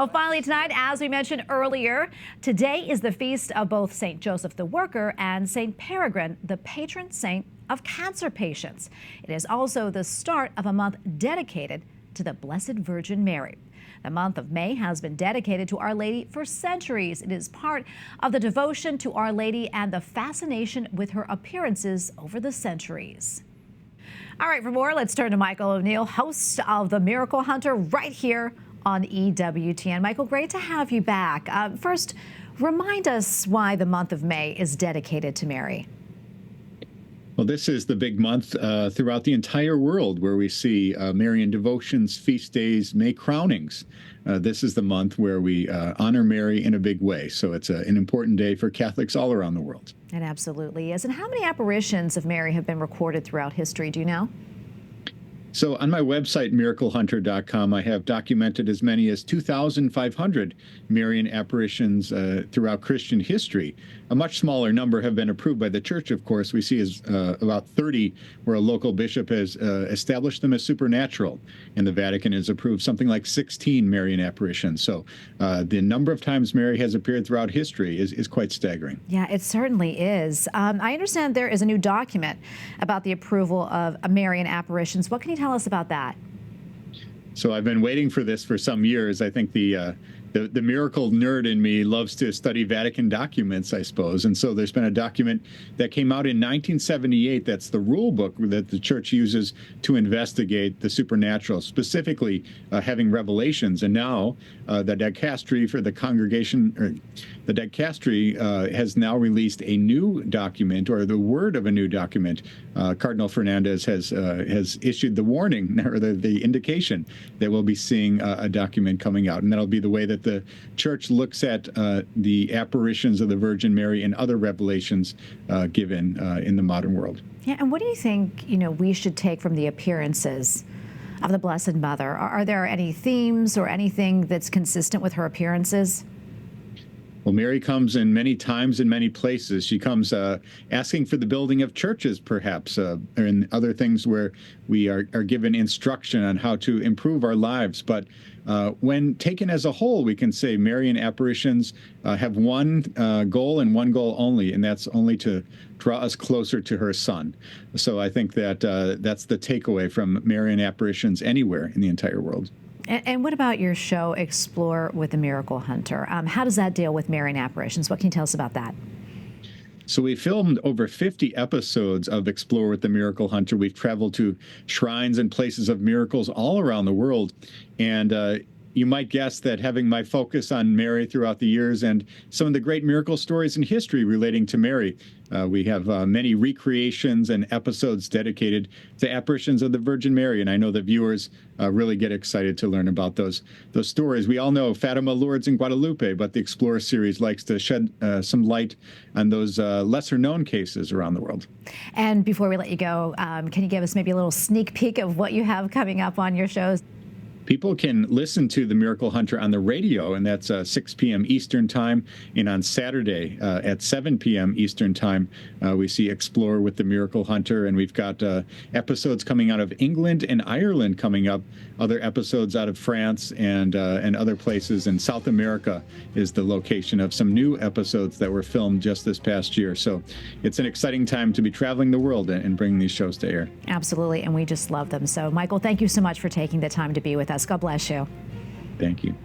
Oh, finally tonight, as we mentioned earlier, today is the feast of both St. Joseph the Worker and St. Peregrine, the patron saint of cancer patients. It is also the start of a month dedicated to the Blessed Virgin Mary. The month of May has been dedicated to Our Lady for centuries. It is part of the devotion to Our Lady and the fascination with her appearances over the centuries. All right, for more, let's turn to Michael O'Neill, host of The Miracle Hunter, right here on EWTN. Michael, great to have you back. First, remind us why the month of May is dedicated to Mary. Well, this is the big month throughout the entire world where we see Marian devotions, feast days, May crownings. This is the month where we honor Mary in a big way. So it's an important day for Catholics all around the world. It absolutely is. And how many apparitions of Mary have been recorded throughout history? Do you know? So on my website, miraclehunter.com, I have documented as many as 2,500 Marian apparitions throughout Christian history. A much smaller number have been approved by the Church, of course. We see as about 30 where a local bishop has established them as supernatural, and the Vatican has approved something like 16 Marian apparitions. So the number of times Mary has appeared throughout history is quite staggering. Yeah, it certainly is. I understand there is a new document about the approval of Marian apparitions. What can you tell us about that? So I've been waiting for this for some years. I think the miracle nerd in me loves to study Vatican documents, I suppose. And so there's been a document that came out in 1978. That's the rule book that the Church uses to investigate the supernatural, specifically having revelations. And now the dicastery for the congregation, or the dicastery has now released a new document, or the word of a new document. Cardinal Fernandez has issued the warning, or the indication that we'll be seeing a document coming out. And that'll be the way that the Church looks at the apparitions of the Virgin Mary and other revelations given in the modern world. Yeah, and what do you think, we should take from the appearances of the Blessed Mother? Are there any themes or anything that's consistent with her appearances? Well, Mary comes in many times in many places. She comes asking for the building of churches, perhaps, and other things where we are given instruction on how to improve our lives. But when taken as a whole, we can say Marian apparitions have one goal and one goal only, and that's only to draw us closer to her Son. So I think that that's the takeaway from Marian apparitions anywhere in the entire world. And what about your show, Explore with the Miracle Hunter? How does that deal with Marian apparitions? What can you tell us about that? So we filmed over 50 episodes of Explore with the Miracle Hunter. We've traveled to shrines and places of miracles all around the world. And you might guess that having my focus on Mary throughout the years and some of the great miracle stories in history relating to Mary, we have many recreations and episodes dedicated to apparitions of the Virgin Mary. And I know that viewers really get excited to learn about those stories. We all know Fatima, Lourdes, and Guadalupe, but the Explorer series likes to shed some light on those lesser-known cases around the world. And before we let you go, can you give us maybe a little sneak peek of what you have coming up on your shows? People can listen to The Miracle Hunter on the radio, and that's 6 p.m. Eastern Time. And on Saturday at 7 p.m. Eastern Time, we see Explore with the Miracle Hunter. And we've got episodes coming out of England and Ireland coming up, other episodes out of France and other places. And South America is the location of some new episodes that were filmed just this past year. So it's an exciting time to be traveling the world and bringing these shows to air. Absolutely, and we just love them. So, Michael, thank you so much for taking the time to be with us. God bless you. Thank you.